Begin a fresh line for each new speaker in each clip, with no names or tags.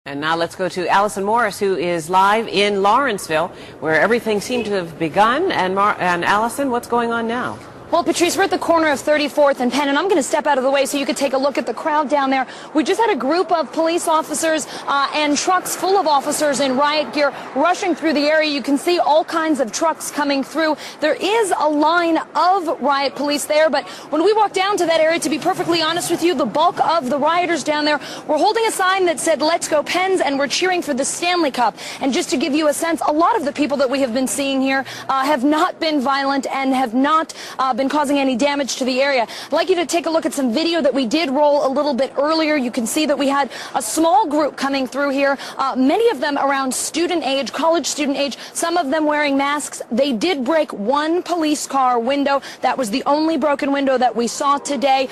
And now let's go to Allison Morris, who is live in Lawrenceville, where everything seemed to have begun. And Allison, what's going on now?
Well, Patrice, we're at the corner of 34th and Penn, and I'm going to step out of the way so you can take a look at the crowd down there. We just had a group of police officers and trucks full of officers in riot gear rushing through the area. You can see all kinds of trucks coming through. There is a line of riot police there, but when we walked down to that area, to be perfectly honest with you, the bulk of the rioters down there were holding a sign that said, "Let's go Pens," and we're cheering for the Stanley Cup. And just to give you a sense, a lot of the people that we have been seeing here have not been violent and have not been causing any damage to the area. I'd like you to take a look at some video that we did roll a little bit earlier. You can see that we had a small group coming through here, many of them around student age, college student age, some of them wearing masks. They did break one police car window. That was the only broken window that we saw today.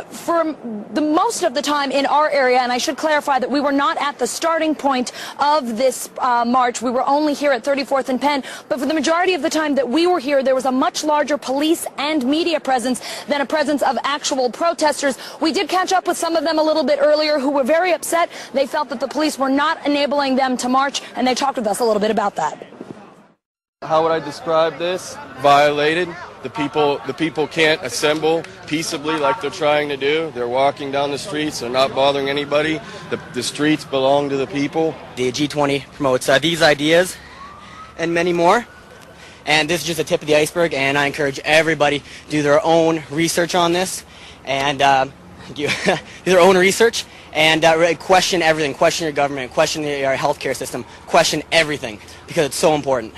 For the most of the time in our area, and I should clarify that we were not at the starting point of this march. We were only here at 34th and Penn, but for the majority of the time that we were here, there was a much larger police and media presence than a presence of actual protesters. We did catch up with some of them a little bit earlier who were very upset. They felt that the police were not enabling them to march, and they talked with us a little bit about that.
How would I describe this? Violated. The people can't assemble peaceably like they're trying to do. They're walking down the streets. They're not bothering anybody. The streets belong to the people.
The G20 promotes these ideas and many more. And this is just the tip of the iceberg, and I encourage everybody to do their own research on this, and do their own research, and question everything. Question your government, question your healthcare system, question everything, because it's so important.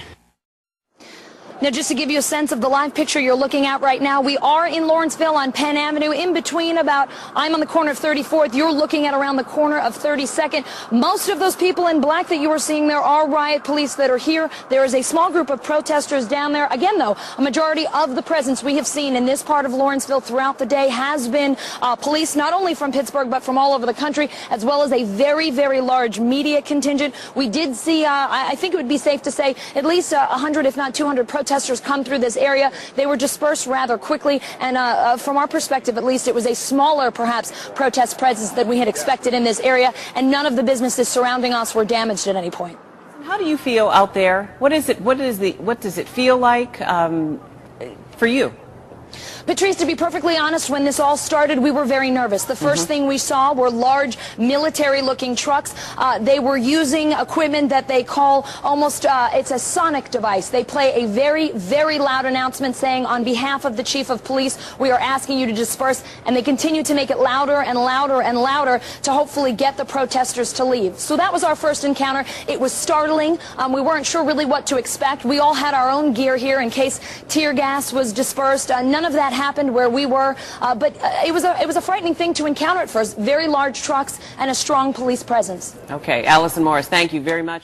Now, just to give you a sense of the live picture you're looking at right now, we are in Lawrenceville on Penn Avenue, in between I'm on the corner of 34th, you're looking at around the corner of 32nd. Most of those people in black that you are seeing there are riot police that are here. There is a small group of protesters down there. Again, though, a majority of the presence we have seen in this part of Lawrenceville throughout the day has been police, not only from Pittsburgh, but from all over the country, as well as a very, very large media contingent. We did see, I think it would be safe to say, at least 100, if not 200 protesters come through this area. They were dispersed rather quickly, and from our perspective at least, it was a smaller perhaps protest presence than we had expected in this area, and none of the businesses surrounding us were damaged at any point.
How do you feel out there? What does it feel like for you?
Patrice, to be perfectly honest, when this all started, we were very nervous. The first thing we saw were large military-looking trucks. They were using equipment that they call almost, it's a sonic device. They play a very, very loud announcement saying, on behalf of the chief of police, we are asking you to disperse, and they continue to make it louder and louder and louder to hopefully get the protesters to leave. So that was our first encounter. It was startling. We weren't sure really what to expect. We all had our own gear here in case tear gas was dispersed. None of that happened where we were, but it was a frightening thing to encounter at first. Very large trucks and a strong police presence.
Okay, Allison Morris, thank you very much.